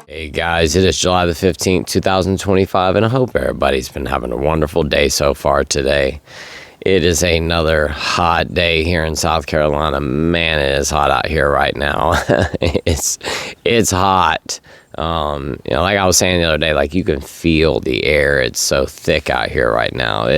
Hey guys, it is July the 15th, 2025, and I hope everybody's been having a wonderful day so far today. It is another hot day here in South Carolina. Man, it is hot out here right now. It's hot. Like I was saying the other day, like you can feel the air. It's so thick out here right now. It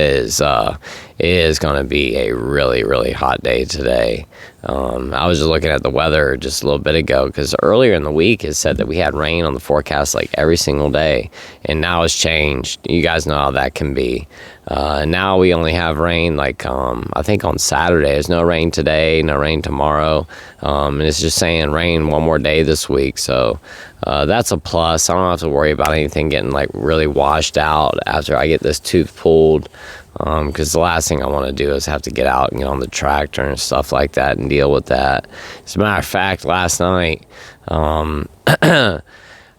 is going to be a really, really hot day today. I was just looking at the weather just a little bit ago because earlier in the week it said that we had rain on the forecast like every single day, and now it's changed. You guys know how that can be. Now we only have rain like I think on Saturday. There's no rain today, no rain tomorrow, and it's just saying rain one more day this week. So that's a plus. I don't have to worry about anything getting like really washed out after I get this tooth pulled. Because the last thing I want to do is have to get out and get on the tractor and stuff like that and deal with that. As a matter of fact, last night, I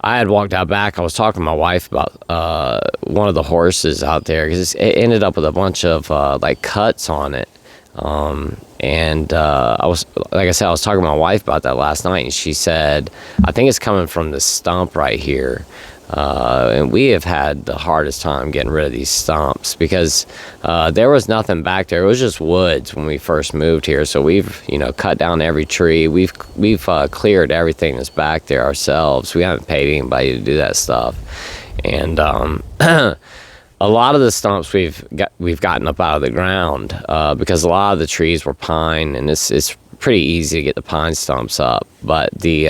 had walked out back. I was talking to my wife about one of the horses out there because it ended up with a bunch of like cuts on it. I was, like I said, I was talking to my wife about that last night, and she said, I think it's coming from the stump right here. And we have had the hardest time getting rid of these stumps because there was nothing back there. It was just woods when we first moved here. So we've, cut down every tree. We've cleared everything that's back there ourselves. We haven't paid anybody to do that stuff. And a lot of the stumps we've gotten up out of the ground because a lot of the trees were pine, and it's pretty easy to get the pine stumps up. But the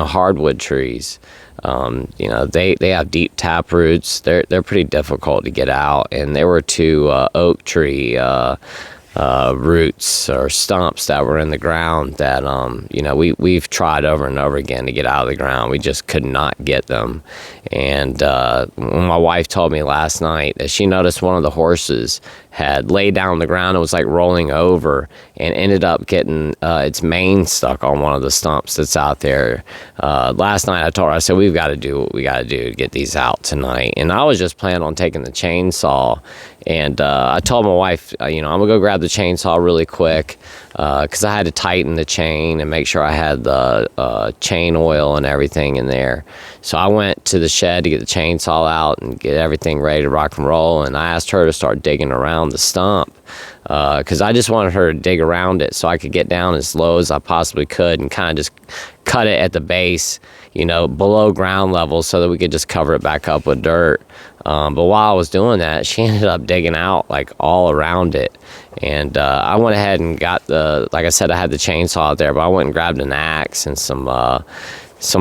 hardwood trees, they have deep tap roots. They're pretty difficult to get out, and there were two oak tree roots or stumps that were in the ground that we've tried over and over again to get out of the ground. We just could not get them. And when my wife told me last night that she noticed one of the horses had laid down on the ground and was like rolling over and ended up getting its mane stuck on one of the stumps that's out there. Last night I told her, I said, we've got to do what we got to do to get these out tonight. And I was just planning on taking the chainsaw, and I told my wife, I'm gonna go grab the chainsaw really quick because I had to tighten the chain and make sure I had the chain oil and everything in there. So I went to the shed to get the chainsaw out and get everything ready to rock and roll, and I asked her to start digging around the stump because I just wanted her to dig around it so I could get down as low as I possibly could and kind of just cut it at the base, below ground level so that we could just cover it back up with dirt. But while I was doing that, she ended up digging out like all around it. And I went ahead and got like I said, I had the chainsaw out there, but I went and grabbed an axe and some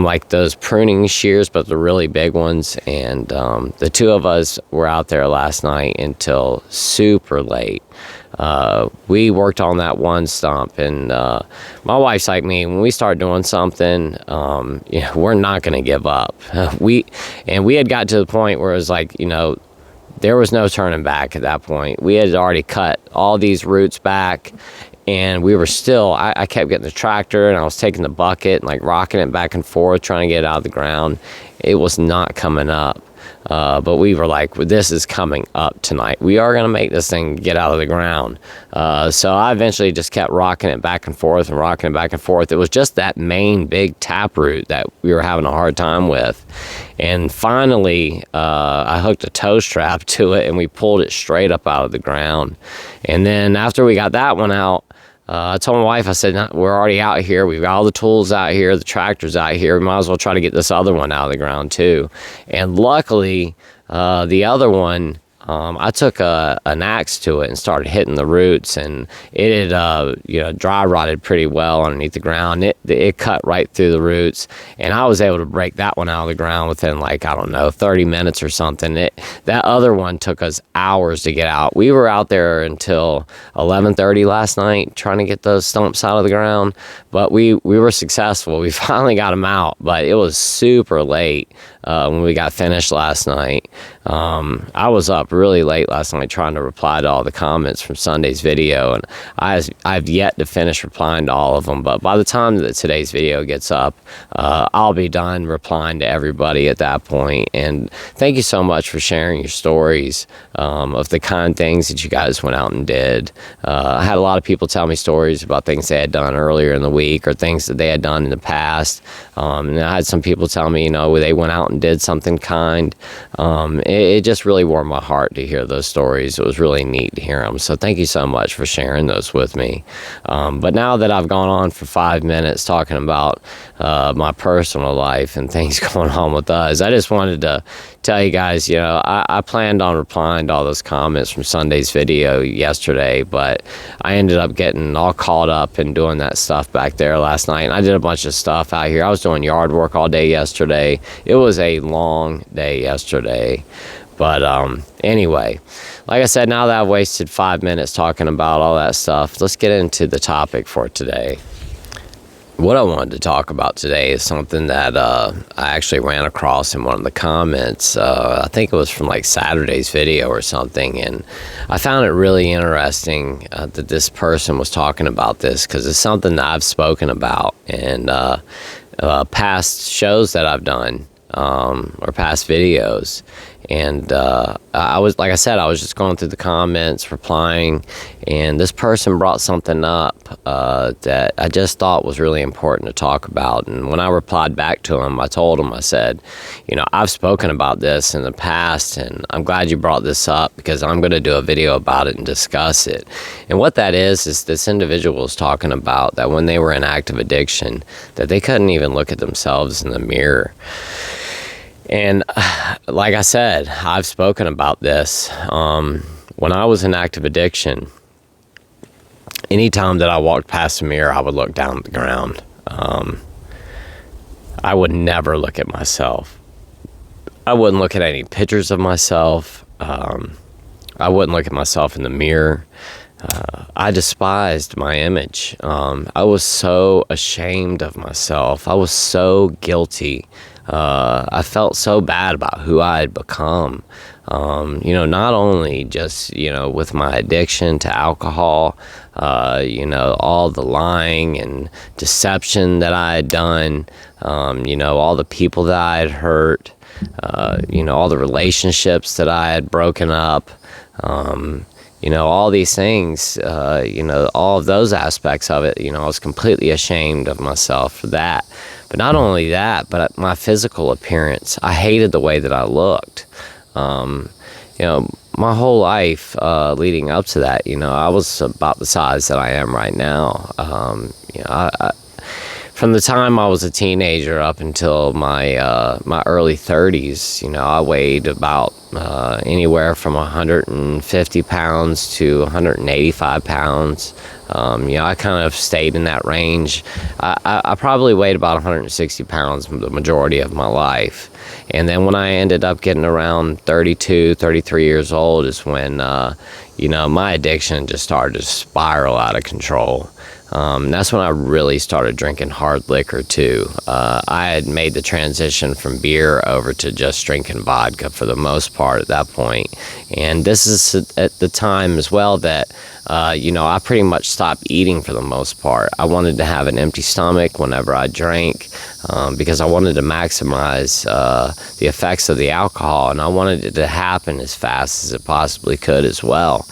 like those pruning shears, but the really big ones. And the two of us were out there last night until super late. We worked on that one stump, and my wife's like me. When we start doing something, we're not going to give up. We had got to the point where it was like, there was no turning back at that point. We had already cut all these roots back, and we were still, I kept getting the tractor, and I was taking the bucket and like rocking it back and forth, trying to get it out of the ground. It was not coming up. But we were like, this is coming up tonight. We are going to make this thing get out of the ground. So I eventually just kept rocking it back and forth and rocking it back and forth. It was just that main big taproot that we were having a hard time with. And finally, I hooked a toe strap to it, and we pulled it straight up out of the ground. And then after we got that one out, I told my wife, I said, no, we're already out here. We've got all the tools out here. The tractor's out here. We might as well try to get this other one out of the ground too. And luckily, the other one, I took an axe to it and started hitting the roots, and it had dry rotted pretty well underneath the ground. It cut right through the roots, and I was able to break that one out of the ground within 30 minutes or something. That other one took us hours to get out. We were out there until 11:30 last night trying to get those stumps out of the ground, but we were successful. We finally got them out, but it was super late when we got finished last night. I was up really late last night trying to reply to all the comments from Sunday's video, and I've yet to finish replying to all of them. But by the time that today's video gets up, I'll be done replying to everybody at that point. And thank you so much for sharing your stories of the kind things that you guys went out and did. I had a lot of people tell me stories about things they had done earlier in the week or things that they had done in the past. And I had some people tell me, they went out and did something kind. It just really warmed my heart to hear those stories. It was really neat to hear them. So thank you so much for sharing those with me. But now that I've gone on for 5 minutes talking about my personal life and things going on with us, I just wanted to tell you guys, I planned on replying to all those comments from Sunday's video yesterday, but I ended up getting all caught up in doing that stuff back there last night. And I did a bunch of stuff out here. I was doing yard work all day yesterday. It was a long day yesterday. But anyway, like I said, now that I've wasted 5 minutes talking about all that stuff, let's get into the topic for today. What I wanted to talk about today is something that I actually ran across in one of the comments. I think it was from like Saturday's video or something, and I found it really interesting that this person was talking about this, because it's something that I've spoken about in past shows that I've done or past videos. And I was just going through the comments, replying, and this person brought something up that I just thought was really important to talk about. And when I replied back to him, I told him, I said, I've spoken about this in the past, and I'm glad you brought this up, because I'm going to do a video about it and discuss it. And what that is this individual is talking about that when they were in active addiction, that they couldn't even look at themselves in the mirror. And like I said, I've spoken about this. When I was in active addiction, anytime that I walked past a mirror, I would look down at the ground. I would never look at myself. I wouldn't look at any pictures of myself. I wouldn't look at myself in the mirror. I despised my image. I was so ashamed of myself. I was so guilty. I felt so bad about who I had become. Not only just, with my addiction to alcohol, all the lying and deception that I had done, all the people that I had hurt, all the relationships that I had broken up, all these things, all of those aspects of it, I was completely ashamed of myself for that. But not only that, but my physical appearance, I hated the way that I looked. My whole life leading up to that, I was about the size that I am right now. From the time I was a teenager up until my early 30s, I weighed about anywhere from 150 pounds to 185 pounds. I kind of stayed in that range. I probably weighed about 160 pounds the majority of my life. And then when I ended up getting around 32, 33 years old is when, my addiction just started to spiral out of control. That's when I really started drinking hard liquor too. I had made the transition from beer over to just drinking vodka for the most part at that point. And this is at the time as well that, I pretty much stopped eating for the most part. I wanted to have an empty stomach whenever I drank, because I wanted to maximize the effects of the alcohol, and I wanted it to happen as fast as it possibly could as well.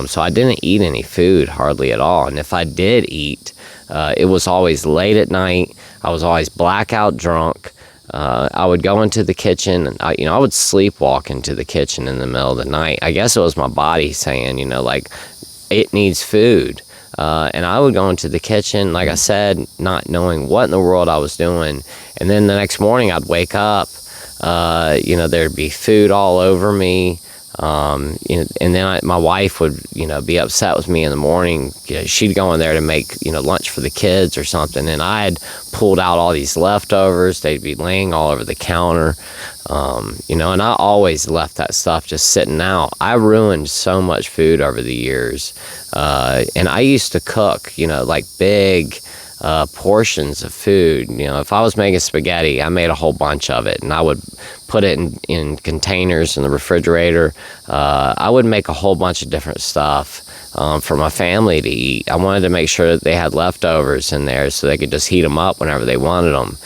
So I didn't eat any food hardly at all. And if I did eat, it was always late at night. I was always blackout drunk. I would go into the kitchen, and I would sleepwalk into the kitchen in the middle of the night. I guess it was my body saying, it needs food. And I would go into the kitchen, like I said, not knowing what in the world I was doing. And then the next morning I'd wake up, there'd be food all over me. And then my wife would, be upset with me in the morning. She'd go in there to make, lunch for the kids or something. And I had pulled out all these leftovers. They'd be laying all over the counter. And I always left that stuff just sitting out. I ruined so much food over the years. And I used to cook, like big, portions of food. You know, if I was making spaghetti, I made a whole bunch of it, and I would put it in containers in the refrigerator. I would make a whole bunch of different stuff for my family to eat. I wanted to make sure that they had leftovers in there so they could just heat them up whenever they wanted them.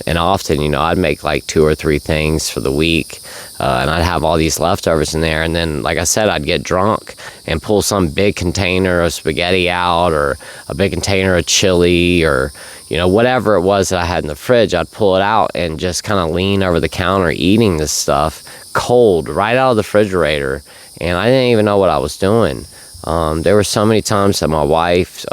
And often, you know, I'd make like 2 or 3 things for the week, and I'd have all these leftovers in there. And then, like I said, I'd get drunk and pull some big container of spaghetti out, or a big container of chili, or, you know, whatever it was that I had in the fridge. I'd pull it out and just kind of lean over the counter eating this stuff cold right out of the refrigerator. And I didn't even know what I was doing. There were so many times that my wife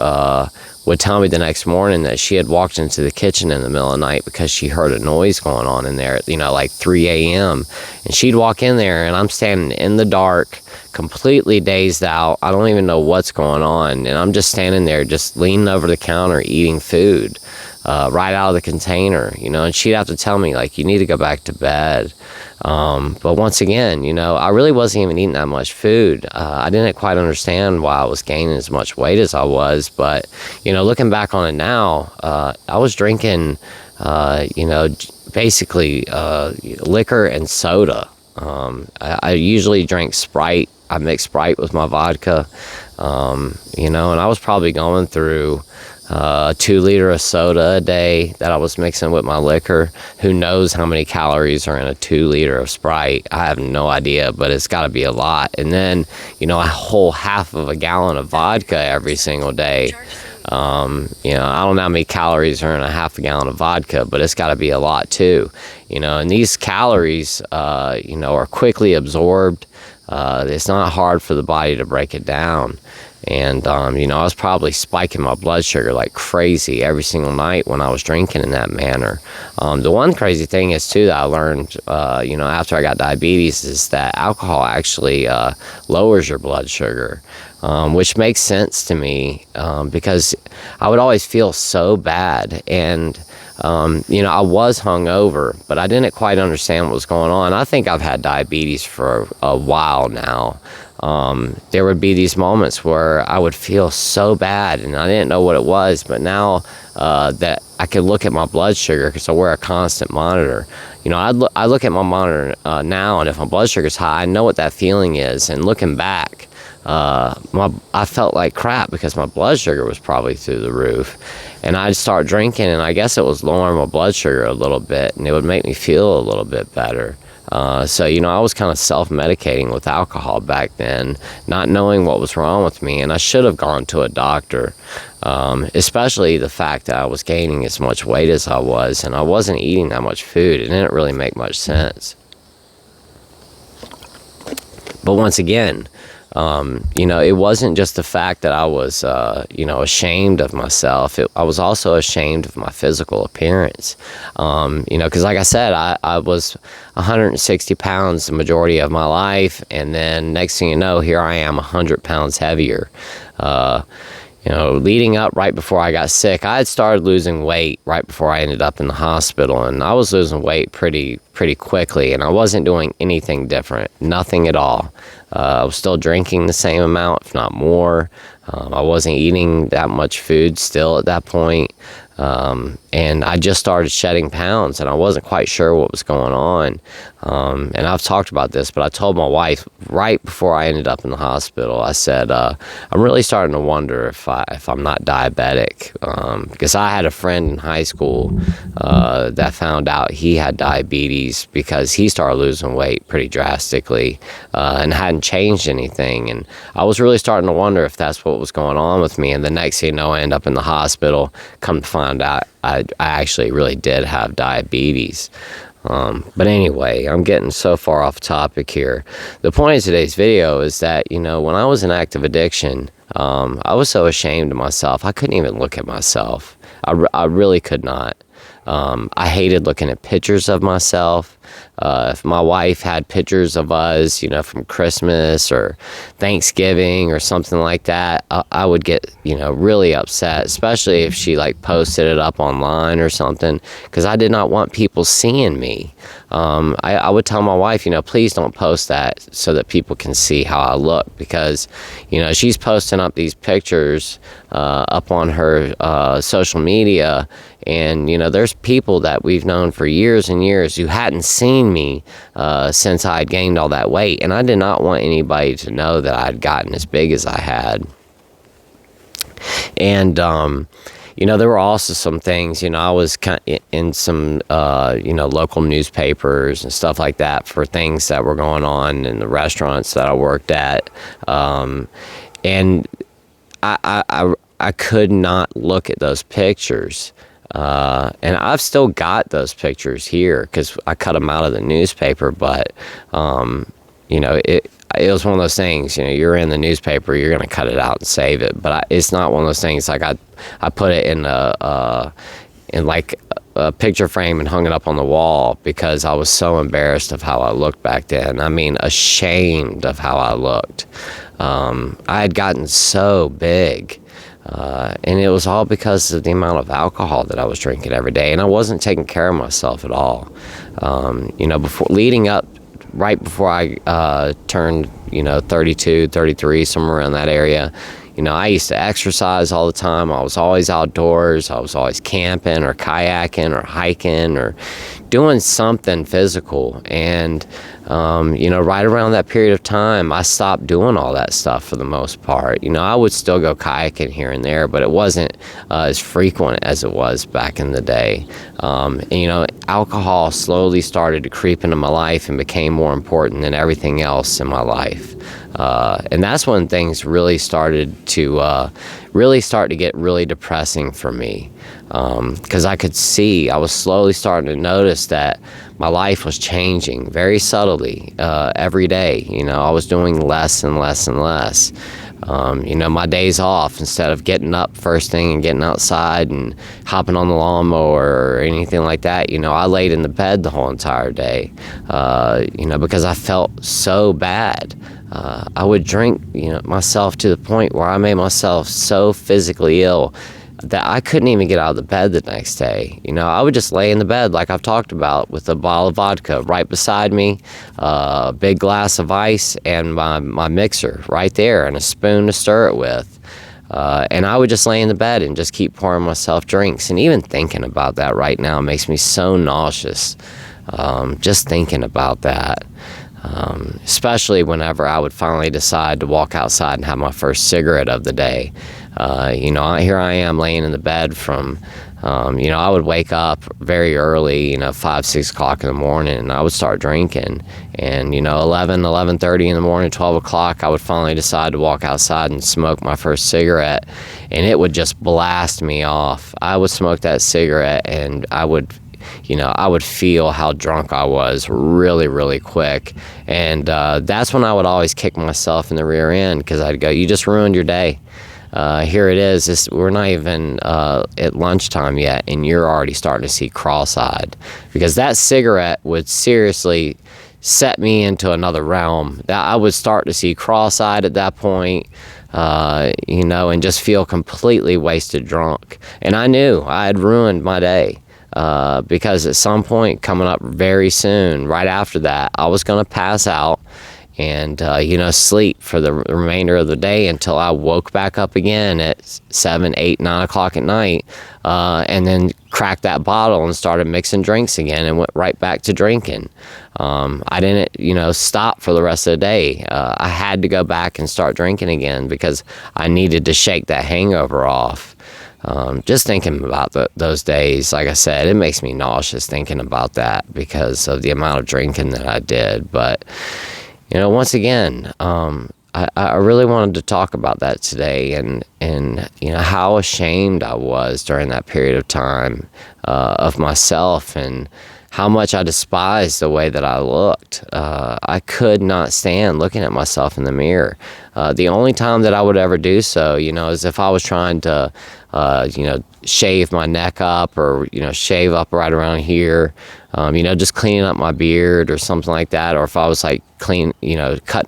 would tell me the next morning that she had walked into the kitchen in the middle of the night because she heard a noise going on in there, you know, like 3 a.m. And she'd walk in there, and I'm standing in the dark, completely dazed out. I don't even know what's going on. And I'm just standing there, just leaning over the counter, eating food right out of the container, you know. And she'd have to tell me, like, you need to go back to bed. But once again, you know, I really wasn't even eating that much food. I didn't quite understand why I was gaining as much weight as I was. But, you know, looking back on it now, I was drinking, you know, basically liquor and soda. I usually drink Sprite. I mix Sprite with my vodka, you know, and I was probably going through 2 liters of soda a day that I was mixing with my liquor. Who knows how many calories are in a 2 liter of Sprite? I have no idea, but it's got to be a lot. And then, you know, a whole half of a gallon of vodka every single day. You know, I don't know how many calories are in a half a gallon of vodka, but it's got to be a lot too. You know, and these calories, you know, are quickly absorbed. It's not hard for the body to break it down. And, you know, I was probably spiking my blood sugar like crazy every single night when I was drinking in that manner. The one crazy thing is, too, that I learned, you know, after I got diabetes, is that alcohol actually lowers your blood sugar, which makes sense to me, because I would always feel so bad. And, you know, I was hungover, but I didn't quite understand what was going on. I think I've had diabetes for a while now. There would be these moments where I would feel so bad, and I didn't know what it was. But now that I could look at my blood sugar, because I wear a constant monitor, you know, I look at my monitor now, and if my blood sugar's high, I know what that feeling is. And looking back, I felt like crap because my blood sugar was probably through the roof. And I'd start drinking, and I guess it was lowering my blood sugar a little bit, and it would make me feel a little bit better. So, you know, I was kind of self-medicating with alcohol back then, not knowing what was wrong with me. And I should have gone to a doctor, especially the fact that I was gaining as much weight as I was, and I wasn't eating that much food. It didn't really make much sense. But once again, you know, it wasn't just the fact that I was, you know, ashamed of myself. I was also ashamed of my physical appearance. You know, because like I said, I was 160 pounds the majority of my life. And then next thing you know, here I am 100 pounds heavier. You know, leading up right before I got sick, I had started losing weight right before I ended up in the hospital. And I was losing weight pretty quickly. And I wasn't doing anything different, nothing at all. I was still drinking the same amount, if not more. I wasn't eating that much food still at that point. And I just started shedding pounds, and I wasn't quite sure what was going on. And I've talked about this, but I told my wife right before I ended up in the hospital, I said, I'm really starting to wonder if I'm not diabetic. Because I had a friend in high school that found out he had diabetes because he started losing weight pretty drastically and hadn't changed anything. And I was really starting to wonder if that's what was going on with me. And the next thing you know, I end up in the hospital, come to find out I actually really did have diabetes. But anyway, I'm getting so far off topic here. The point of today's video is that, you know, when I was in active addiction, I was so ashamed of myself. I couldn't even look at myself. I really could not. I hated looking at pictures of myself. If my wife had pictures of us, from Christmas or Thanksgiving or something like that, I would get, really upset, especially if she like posted it up online or something, because I did not want people seeing me. I would tell my wife, please don't post that so that people can see how I look, because, she's posting up these pictures up on her social media, and, there's people that we've known for years and years who hadn't seen me since I had gained all that weight, and I did not want anybody to know that I had gotten as big as I had. And, there were also some things, I was in some, local newspapers and stuff like that for things that were going on in the restaurants that I worked at. And I could not look at those pictures. And I've still got those pictures here because I cut them out of the newspaper, but, it was one of those things, you're in the newspaper, you're going to cut it out and save it. But it's not one of those things like I put it in a picture frame and hung it up on the wall because I was so embarrassed of how I looked back then. I mean, ashamed of how I looked. I had gotten so big. And it was all because of the amount of alcohol that I was drinking every day. And I wasn't taking care of myself at all. Right before I turned, 32, 33, somewhere around that area, I used to exercise all the time. I was always outdoors. I was always camping or kayaking or hiking or doing something physical. And, right around that period of time, I stopped doing all that stuff for the most part. I would still go kayaking here and there, but it wasn't as frequent as it was back in the day. Alcohol slowly started to creep into my life and became more important than everything else in my life. And that's when things really started to get really depressing for me. Because I could see, I was slowly starting to notice that my life was changing very subtly every day. I was doing less and less and less. My days off, instead of getting up first thing and getting outside and hopping on the lawnmower or anything like that, I laid in the bed the whole entire day, because I felt so bad. I would drink, myself to the point where I made myself so physically ill that I couldn't even get out of the bed the next day. I would just lay in the bed like I've talked about, with a bottle of vodka right beside me, a big glass of ice, and my mixer right there, and a spoon to stir it with. And I would just lay in the bed and just keep pouring myself drinks. And even thinking about that right now makes me so nauseous, just thinking about that. Especially whenever I would finally decide to walk outside and have my first cigarette of the day. Here I am laying in the bed from, I would wake up very early, 5, 6 o'clock in the morning, and I would start drinking. And, 11:30 in the morning, 12 o'clock, I would finally decide to walk outside and smoke my first cigarette, and it would just blast me off. I would smoke that cigarette, and I would feel how drunk I was really, really quick. And that's when I would always kick myself in the rear end, because I'd go, you just ruined your day. Here it is. We're not even at lunchtime yet, and you're already starting to see cross-eyed. Because that cigarette would seriously set me into another realm. That I would start to see cross-eyed at that point, and just feel completely wasted drunk. And I knew I had ruined my day. Because at some point coming up very soon, right after that, I was going to pass out and, sleep for the remainder of the day until I woke back up again at 7, 8, 9 o'clock at night, and then cracked that bottle and started mixing drinks again and went right back to drinking. I didn't, stop for the rest of the day. I had to go back and start drinking again because I needed to shake that hangover off. Just thinking about those days, like I said, it makes me nauseous thinking about that because of the amount of drinking that I did. But, once again, I really wanted to talk about that today and how ashamed I was during that period of time of myself, and how much I despised the way that I looked. I could not stand looking at myself in the mirror. The only time that I would ever do so, is if I was trying to, shave my neck up, or shave up right around here, just cleaning up my beard or something like that, or if I was like cutting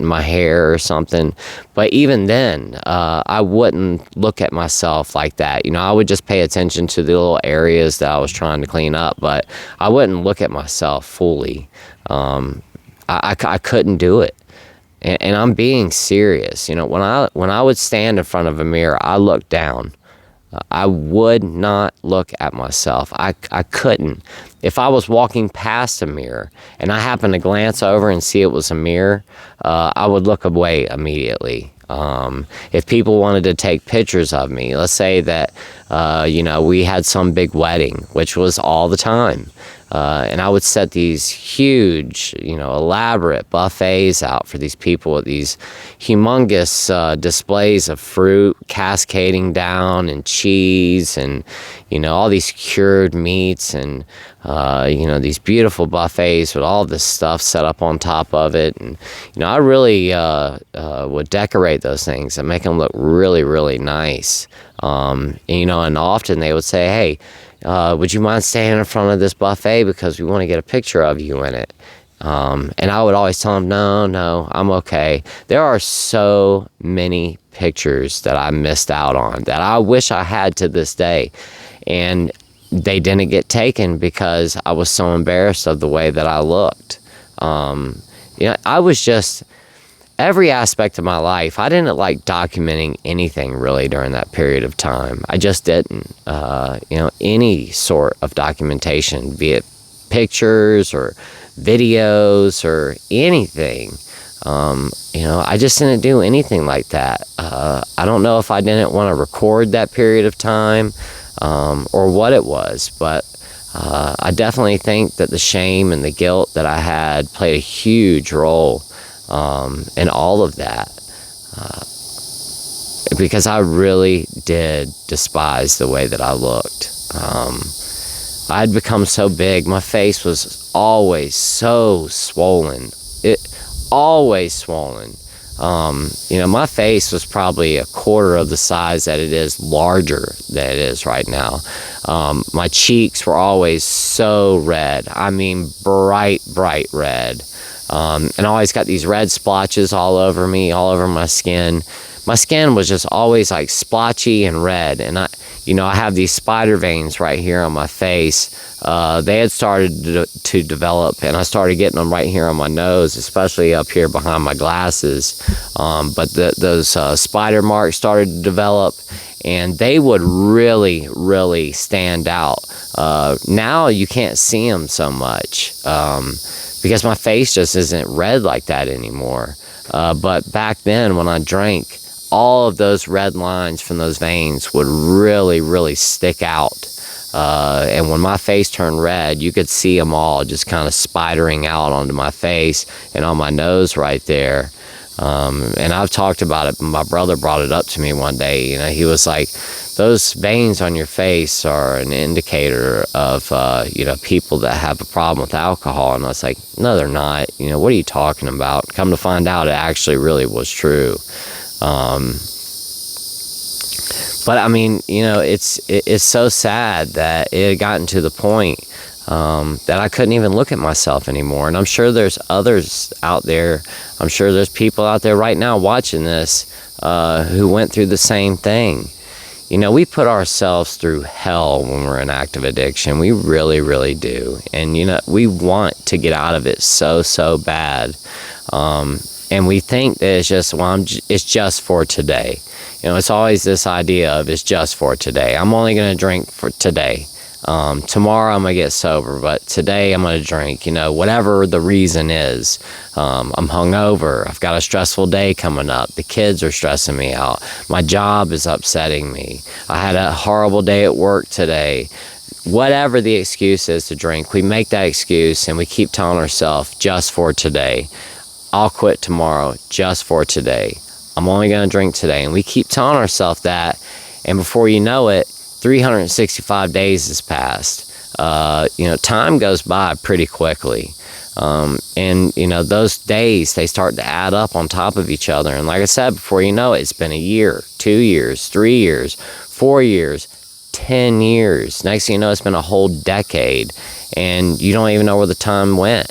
my hair or something. But even then, I wouldn't look at myself like that. I would just pay attention to the little areas that I was trying to clean up, but I wouldn't look at myself fully. I couldn't do it. And I'm being serious. When I would stand in front of a mirror, I looked down. I would not look at myself. I couldn't. If I was walking past a mirror and I happened to glance over and see it was a mirror, I would look away immediately. If people wanted to take pictures of me, let's say that, we had some big wedding, which was all the time. And I would set these huge, elaborate buffets out for these people with these humongous displays of fruit cascading down, and cheese, and, all these cured meats, and, these beautiful buffets with all this stuff set up on top of it. And, I really would decorate those things and make them look really, really nice. And often they would say, hey, would you mind standing in front of this buffet because we want to get a picture of you in it? And I would always tell them, no, I'm okay. There are so many pictures that I missed out on that I wish I had to this day. And they didn't get taken because I was so embarrassed of the way that I looked. I was just... Every aspect of my life, I didn't like documenting anything really during that period of time. I just didn't. Any sort of documentation, be it pictures or videos or anything. I just didn't do anything like that. I don't know if I didn't want to record that period of time or what it was, but I definitely think that the shame and the guilt that I had played a huge role and all of that, because I really did despise the way that I looked. I had become so big. My face was always so swollen. Always swollen. My face was probably a quarter of the size that it is larger than it is right now. My cheeks were always so red. I mean, bright red. And I always got these red splotches all over me, all over my skin. My skin was just always like splotchy and red. And I have these spider veins right here on my face. They had started to develop, and I started getting them right here on my nose, especially up here behind my glasses. But those spider marks started to develop, and they would really, really stand out. Now you can't see them so much. Because my face just isn't red like that anymore. But back then, when I drank, all of those red lines from those veins would really, really stick out. And when my face turned red, you could see them all just kind of spidering out onto my face and on my nose right there. And I've talked about it. My brother brought it up to me one day. He was like, those veins on your face are an indicator of, people that have a problem with alcohol. And I was like, no, they're not. What are you talking about? Come to find out, it actually really was true. But I mean, it's so sad that it had gotten to the point that I couldn't even look at myself anymore. And I'm sure there's others out there. I'm sure there's people out there right now watching this who went through the same thing. We put ourselves through hell when we're in active addiction. We really, really do. And, we want to get out of it so bad. And we think that it's just for today. It's always this idea of it's just for today. I'm only going to drink for today. Tomorrow I'm going to get sober, but today I'm going to drink, whatever the reason is. I'm hungover. I've got a stressful day coming up. The kids are stressing me out. My job is upsetting me. I had a horrible day at work today. Whatever the excuse is to drink, we make that excuse and we keep telling ourselves, just for today. I'll quit tomorrow, just for today. I'm only going to drink today. And we keep telling ourselves that, and before you know it, 365 days has passed. Time goes by pretty quickly. And those days, they start to add up on top of each other. And like I said, before you know it, it's been a year, 2 years, 3 years, 4 years, 10 years. Next thing you know, it's been a whole decade, and you don't even know where the time went.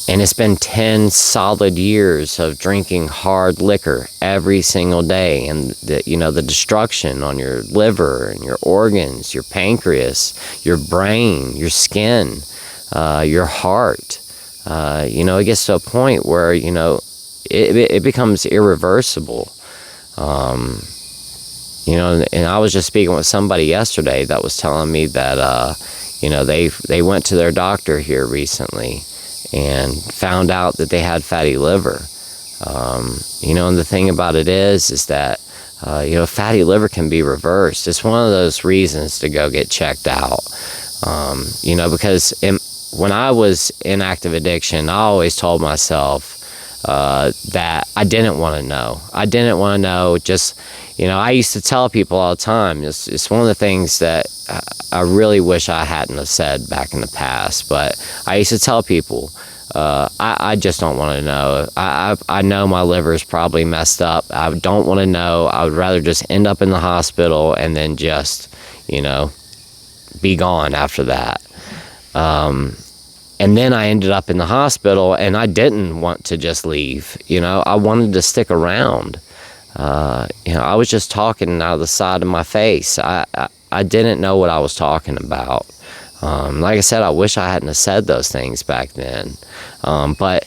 And it's been 10 solid years of drinking hard liquor every single day. And the destruction on your liver and your organs, your pancreas, your brain, your skin, your heart. It gets to a point where, it becomes irreversible. And I was just speaking with somebody yesterday that was telling me that, they went to their doctor here recently and found out that they had fatty liver. And the thing about it is that, fatty liver can be reversed. It's one of those reasons to go get checked out. Because when I was in active addiction, I always told myself that I didn't want to know. I didn't want to know. Just, I used to tell people all the time, it's one of the things that I really wish I hadn't have said back in the past, but I used to tell people, I just don't want to know. I know my liver is probably messed up. I don't want to know. I would rather just end up in the hospital and then just, be gone after that. And then I ended up in the hospital, and I didn't want to just leave. I wanted to stick around. I was just talking out of the side of my face. I didn't know what I was talking about. Like I said, I wish I hadn't have said those things back then. But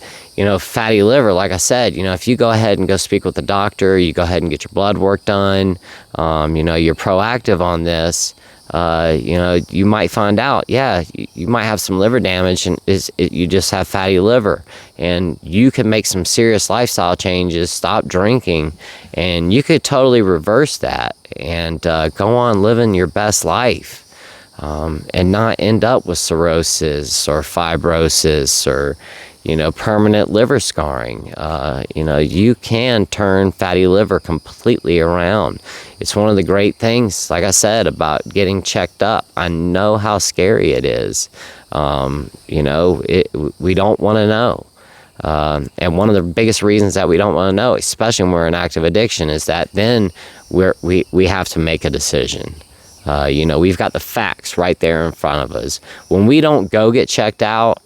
fatty liver, like I said, if you go ahead and go speak with the doctor, you go ahead and get your blood work done, you're proactive on this, you might find out, you might have some liver damage, and you just have fatty liver, and you can make some serious lifestyle changes, stop drinking, and you could totally reverse that and go on living your best life. And not end up with cirrhosis or fibrosis or, permanent liver scarring. You can turn fatty liver completely around. It's one of the great things, like I said, about getting checked up. I know how scary it is. We don't want to know. And one of the biggest reasons that we don't want to know, especially when we're in active addiction, is that then we have to make a decision. We've got the facts right there in front of us. When we don't go get checked out,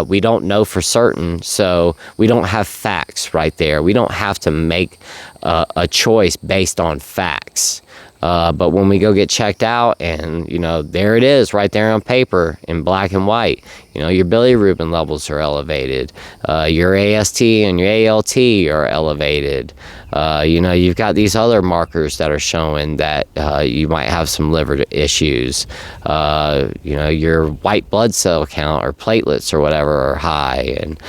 we don't know for certain, so we don't have facts right there. We don't have to make a choice based on facts. But when we go get checked out and, there it is right there on paper in black and white, your bilirubin levels are elevated, your AST and your ALT are elevated, you've got these other markers that are showing that you might have some liver issues, your white blood cell count or platelets or whatever are high, and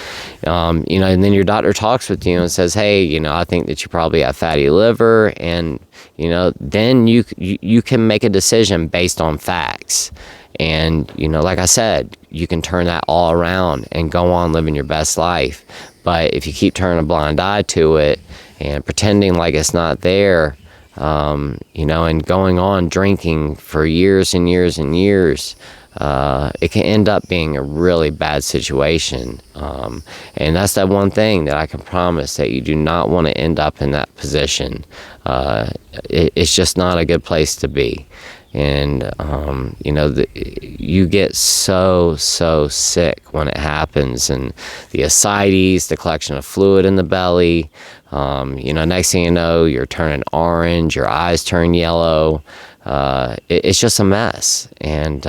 and then your doctor talks with you and says, hey, I think that you probably have fatty liver, and then you can make a decision based on facts. And, like I said, you can turn that all around and go on living your best life. But if you keep turning a blind eye to it and pretending like it's not there, and going on drinking for years and years and years, it can end up being a really bad situation. And that's that one thing that I can promise, that you do not want to end up in that position. It's just not a good place to be. And, you get so sick when it happens, and the ascites, the collection of fluid in the belly, next thing you know, you're turning orange, your eyes turn yellow. It's just a mess. And,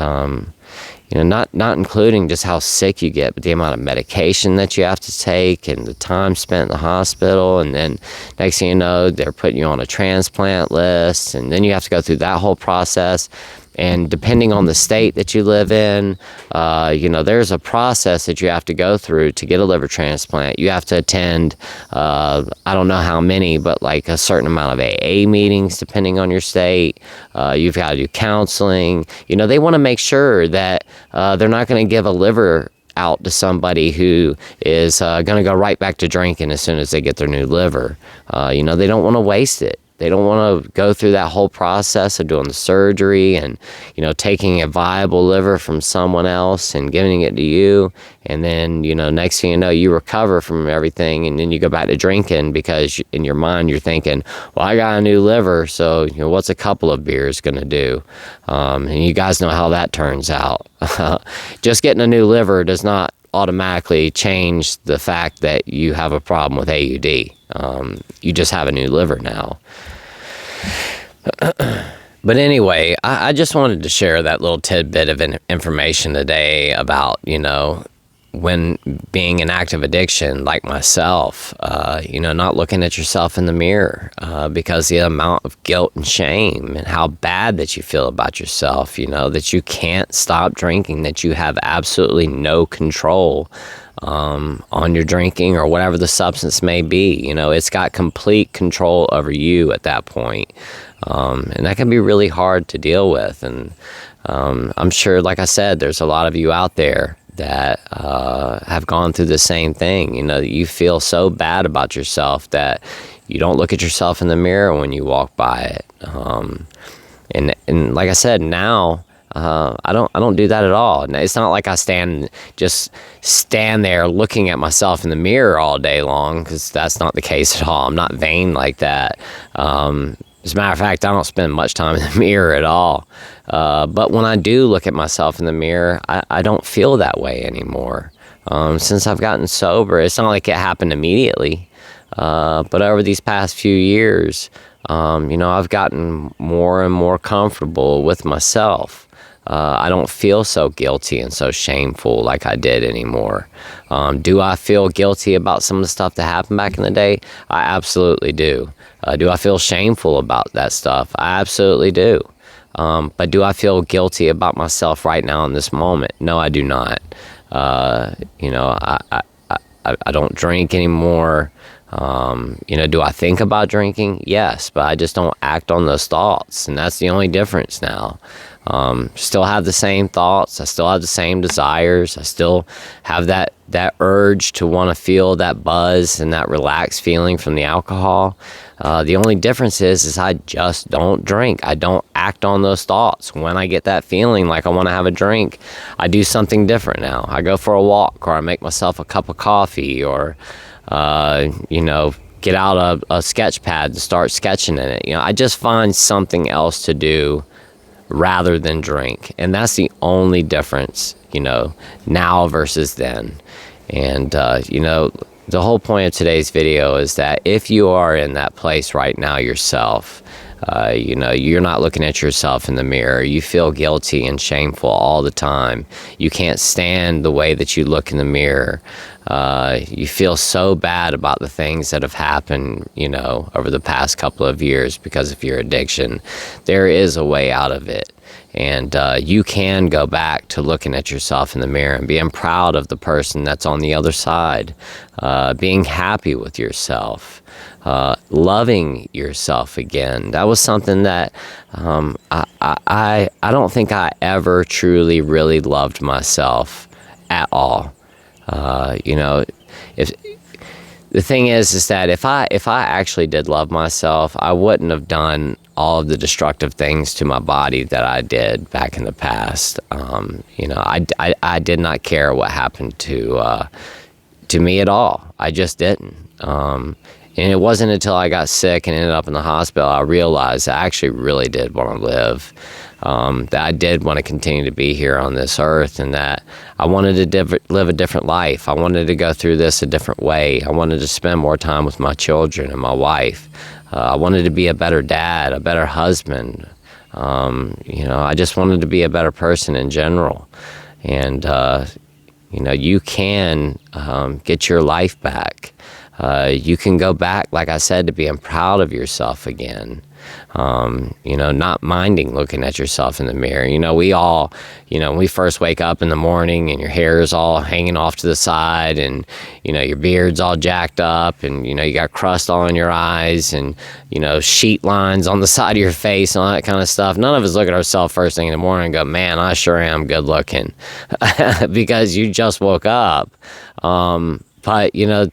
not including just how sick you get, but the amount of medication that you have to take and the time spent in the hospital. And then next thing you know, they're putting you on a transplant list, and then you have to go through that whole process. And depending on the state that you live in, there's a process that you have to go through to get a liver transplant. You have to attend, I don't know how many, but like a certain amount of AA meetings, depending on your state. You've got to do counseling. They want to make sure that they're not going to give a liver out to somebody who is going to go right back to drinking as soon as they get their new liver. They don't want to waste it. They don't want to go through that whole process of doing the surgery and, you know, taking a viable liver from someone else and giving it to you. And then, you know, next thing you know, you recover from everything, and then you go back to drinking because in your mind you're thinking, well, I got a new liver, so, you know, what's a couple of beers going to do? And you guys know how that turns out. Just getting a new liver does not automatically change the fact that you have a problem with AUD. You just have a new liver now. But anyway, I just wanted to share that little tidbit of information today about, you know, when being an active addiction like myself, you know, not looking at yourself in the mirror because the amount of guilt and shame and how bad that you feel about yourself, you know, that you can't stop drinking, that you have absolutely no control on your drinking or whatever the substance may be. You know, it's got complete control over you at that point. And that can be really hard to deal with. And I'm sure, like I said, there's a lot of you out there that have gone through the same thing. You know, you feel so bad about yourself that you don't look at yourself in the mirror when you walk by it. And like I said, now I don't do that at all. It's not like I stand there looking at myself in the mirror all day long, because that's not the case at all. I'm not vain like that. As a matter of fact, I don't spend much time in the mirror at all. But when I do look at myself in the mirror, I don't feel that way anymore. Since I've gotten sober, it's not like it happened immediately. But over these past few years, you know, I've gotten more and more comfortable with myself. I don't feel so guilty and so shameful like I did anymore. Do I feel guilty about some of the stuff that happened back in the day? I absolutely do. Do I feel shameful about that stuff? I absolutely do. But do I feel guilty about myself right now in this moment? No, I do not. You know, I don't drink anymore. You know, do I think about drinking? Yes, but I just don't act on those thoughts, and that's the only difference now. Still have the same thoughts. I still have the same desires. I still have that urge to want to feel that buzz and that relaxed feeling from the alcohol. The only difference is I just don't drink. I don't act on those thoughts. When I get that feeling like I want to have a drink, I do something different now. I go for a walk, or I make myself a cup of coffee, or you know, get out a sketch pad and start sketching in it. You know, I just find something else to do rather than drink. And that's the only difference, you know, now versus then. And, you know, the whole point of today's video is that if you are in that place right now yourself, you know, you're not looking at yourself in the mirror, you feel guilty and shameful all the time, you can't stand the way that you look in the mirror, you feel so bad about the things that have happened, you know, over the past couple of years because of your addiction, there is a way out of it. And you can go back to looking at yourself in the mirror and being proud of the person that's on the other side, being happy with yourself, loving yourself again. That was something that I don't think I ever truly really loved myself at all. You know, if the thing is that if I actually did love myself, I wouldn't have done all of the destructive things to my body that I did back in the past. You know, I did not care what happened to me at all. I just didn't. And it wasn't until I got sick and ended up in the hospital I realized I actually really did want to live. That I did want to continue to be here on this earth, and that I wanted to live a different life. I wanted to go through this a different way. I wanted to spend more time with my children and my wife. I wanted to be a better dad, a better husband. You know, I just wanted to be a better person in general. And, you know, you can get your life back. You can go back, like I said, to being proud of yourself again. You know, not minding looking at yourself in the mirror. You know, we all, you know, when we first wake up in the morning and your hair is all hanging off to the side, and, you know, your beard's all jacked up, and, you know, you got crust all in your eyes, and, you know, sheet lines on the side of your face and all that kind of stuff. None of us look at ourselves first thing in the morning and go, man, I sure am good looking, because you just woke up. But, you know,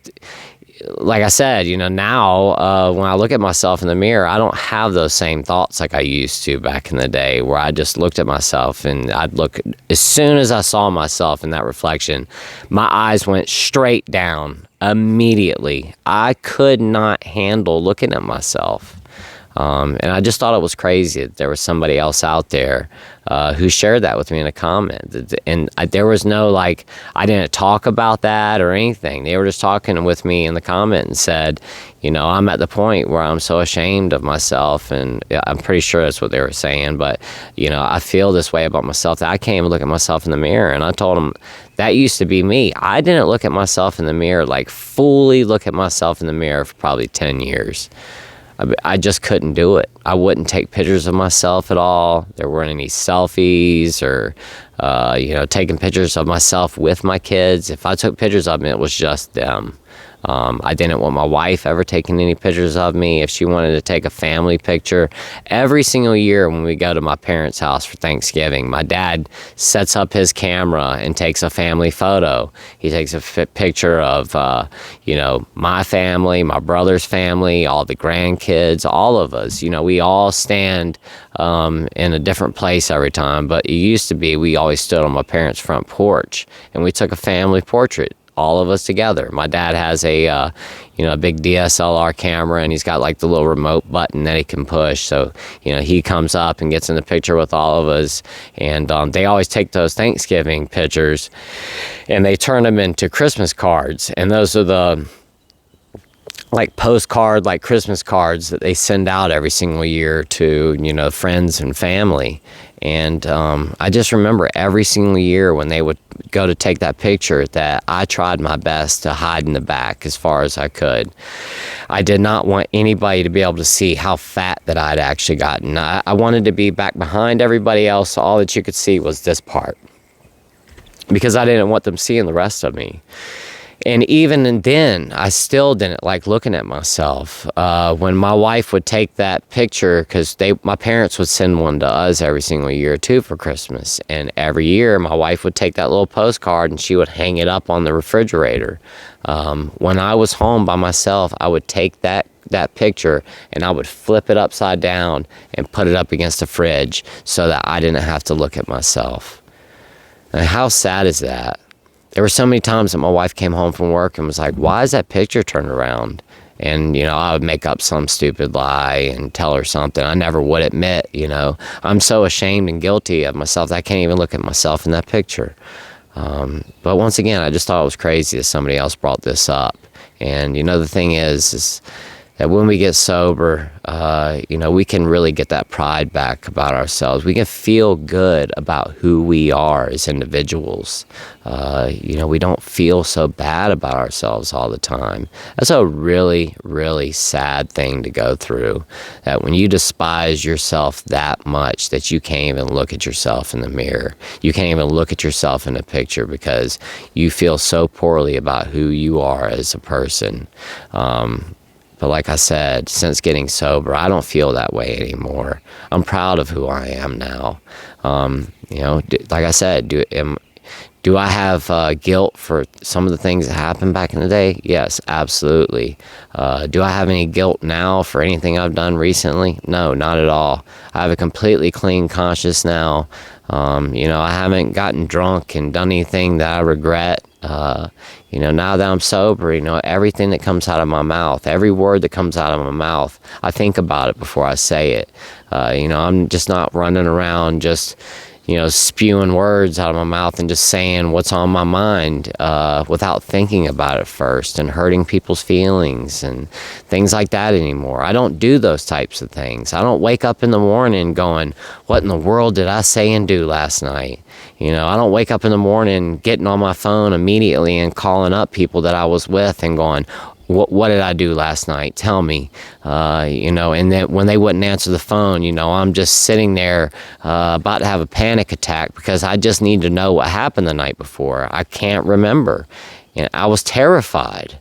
like I said, now when I look at myself in the mirror, I don't have those same thoughts like I used to back in the day, where I just looked at myself and I'd look, as soon as I saw myself in that reflection, my eyes went straight down immediately. I could not handle looking at myself. And I just thought it was crazy that there was somebody else out there who shared that with me in a comment. And there was no, I didn't talk about that or anything. They were just talking with me in the comment and said, I'm at the point where I'm so ashamed of myself. And I'm pretty sure that's what they were saying. But, I feel this way about myself that I can't even look at myself in the mirror. And I told them, that used to be me. I didn't look at myself in the mirror, fully look at myself in the mirror for probably 10 years. I just couldn't do it. I wouldn't take pictures of myself at all. There weren't any selfies or, taking pictures of myself with my kids. If I took pictures of them, it was just them. I didn't want my wife ever taking any pictures of me. If she wanted to take a family picture, every single year when we go to my parents' house for Thanksgiving, my dad sets up his camera and takes a family photo. He takes a picture of, my family, my brother's family, all the grandkids, all of us. We all stand in a different place every time. But it used to be we always stood on my parents' front porch and we took a family portrait, all of us together. My dad has a big DSLR camera, and he's got the little remote button that he can push. So, he comes up and gets in the picture with all of us. And they always take those Thanksgiving pictures and they turn them into Christmas cards. And those are the postcard, Christmas cards that they send out every single year to, friends and family. And I just remember every single year when they would go to take that picture that I tried my best to hide in the back as far as I could. I did not want anybody to be able to see how fat that I'd actually gotten. I wanted to be back behind everybody else, so all that you could see was this part, because I didn't want them seeing the rest of me. And even then, I still didn't like looking at myself. When my wife would take that picture, because my parents would send one to us every single year too for Christmas. And every year, my wife would take that little postcard and she would hang it up on the refrigerator. When I was home by myself, I would take that picture and I would flip it upside down and put it up against the fridge so that I didn't have to look at myself. And how sad is that? There were so many times that my wife came home from work and was like, why is that picture turned around? And, I would make up some stupid lie and tell her something I never would admit, I'm so ashamed and guilty of myself that I can't even look at myself in that picture. But once again, I just thought it was crazy that somebody else brought this up. And, the thing is that when we get sober, we can really get that pride back about ourselves. We can feel good about who we are as individuals. We don't feel so bad about ourselves all the time. That's a really, really sad thing to go through. That when you despise yourself that much that you can't even look at yourself in the mirror. You can't even look at yourself in a picture because you feel so poorly about who you are as a person. But like I said, since getting sober, I don't feel that way anymore. I'm proud of who I am now. Like I said, do I have guilt for some of the things that happened back in the day? Yes, absolutely. Do I have any guilt now for anything I've done recently? No, not at all. I have a completely clean conscience now. I haven't gotten drunk and done anything that I regret. Now that I'm sober, everything that comes out of my mouth, every word that comes out of my mouth, I think about it before I say it. I'm just not running around just, spewing words out of my mouth and just saying what's on my mind without thinking about it first and hurting people's feelings and things like that anymore. I don't do those types of things. I don't wake up in the morning going, what in the world did I say and do last night? I don't wake up in the morning getting on my phone immediately and calling up people that I was with and going, what did I do last night? Tell me. And then when they wouldn't answer the phone, I'm just sitting there about to have a panic attack because I just need to know what happened the night before. I can't remember. And I was terrified.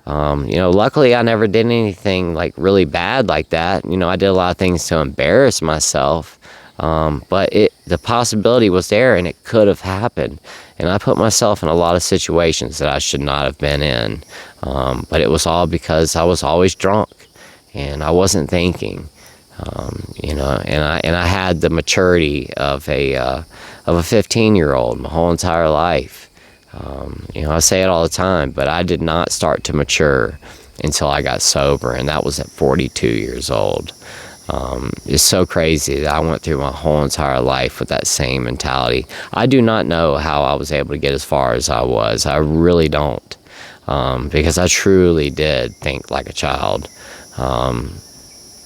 Luckily I never did anything really bad like that. I did a lot of things to embarrass myself. But the possibility was there, and it could have happened. And I put myself in a lot of situations that I should not have been in. But it was all because I was always drunk and I wasn't thinking. You know, and I had the maturity of a 15-year-old my whole entire life. You know, I say it all the time, but I did not start to mature until I got sober, and that was at 42 years old. It's so crazy that I went through my whole entire life with that same mentality. I do not know how I was able to get as far as I was. I really don't, because I truly did think like a child.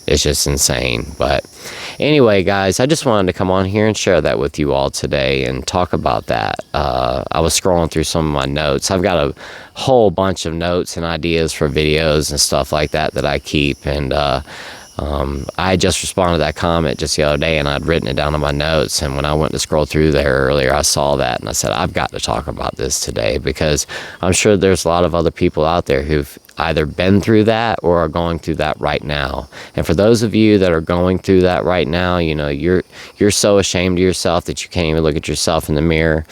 It's just insane. But anyway, guys, I just wanted to come on here and share that with you all today and talk about that. I was scrolling through some of my notes. I've got a whole bunch of notes and ideas for videos and stuff like that that I keep. And I just responded to that comment just the other day, and I'd written it down in my notes. And when I went to scroll through there earlier, I saw that, and I said, I've got to talk about this today, because I'm sure there's a lot of other people out there who've either been through that or are going through that right now. And for those of you that are going through that right now, you know, you're so ashamed of yourself that you can't even look at yourself in the mirror.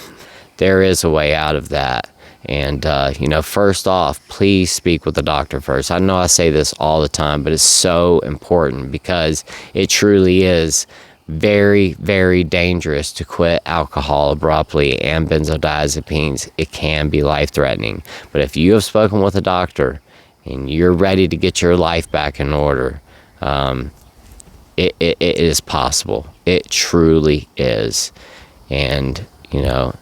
There is a way out of that. And, you know, first off, please speak with the doctor first. I know I say this all the time, but it's so important, because it truly is very, very dangerous to quit alcohol abruptly and benzodiazepines. It can be life-threatening. But if you have spoken with a doctor and you're ready to get your life back in order, it is possible. It truly is. And, you know,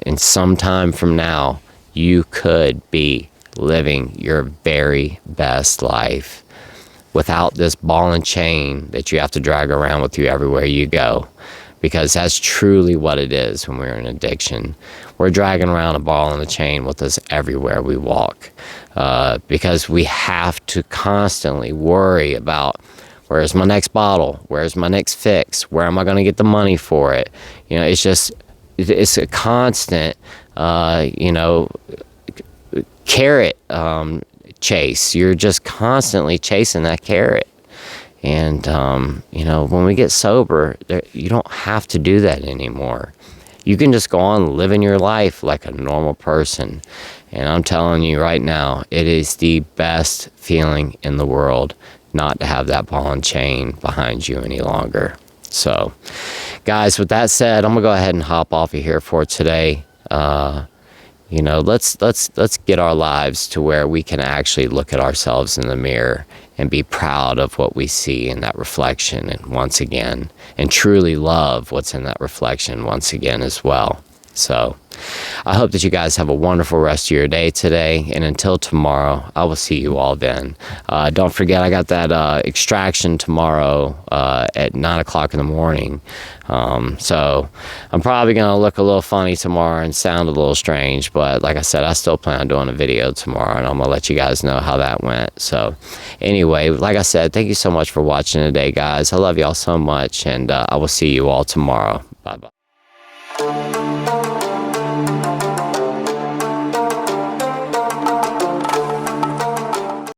in some time from now, you could be living your very best life without this ball and chain that you have to drag around with you everywhere you go. Because that's truly what it is when we're in addiction. We're dragging around a ball and a chain with us everywhere we walk. Because we have to constantly worry about, where's my next bottle? Where's my next fix? Where am I going to get the money for it? You know, it's a constant, you know, carrot chase. You're just constantly chasing that carrot. And, you know, when we get sober, you don't have to do that anymore. You can just go on living your life like a normal person. And I'm telling you right now, it is the best feeling in the world not to have that ball and chain behind you any longer. So, guys, with that said, I'm gonna go ahead and hop off of here for today. You know, let's get our lives to where we can actually look at ourselves in the mirror and be proud of what we see in that reflection, and once again, and truly love what's in that reflection once again as well. So, I hope that you guys have a wonderful rest of your day today, and until tomorrow, I will see you all then. Don't forget, I got that extraction tomorrow at 9 o'clock in the morning. So I'm probably going to look a little funny tomorrow and sound a little strange, but like I said, I still plan on doing a video tomorrow, and I'm going to let you guys know how that went. So anyway, like I said, thank you so much for watching today, guys. I love y'all so much, and I will see you all tomorrow. Bye-bye.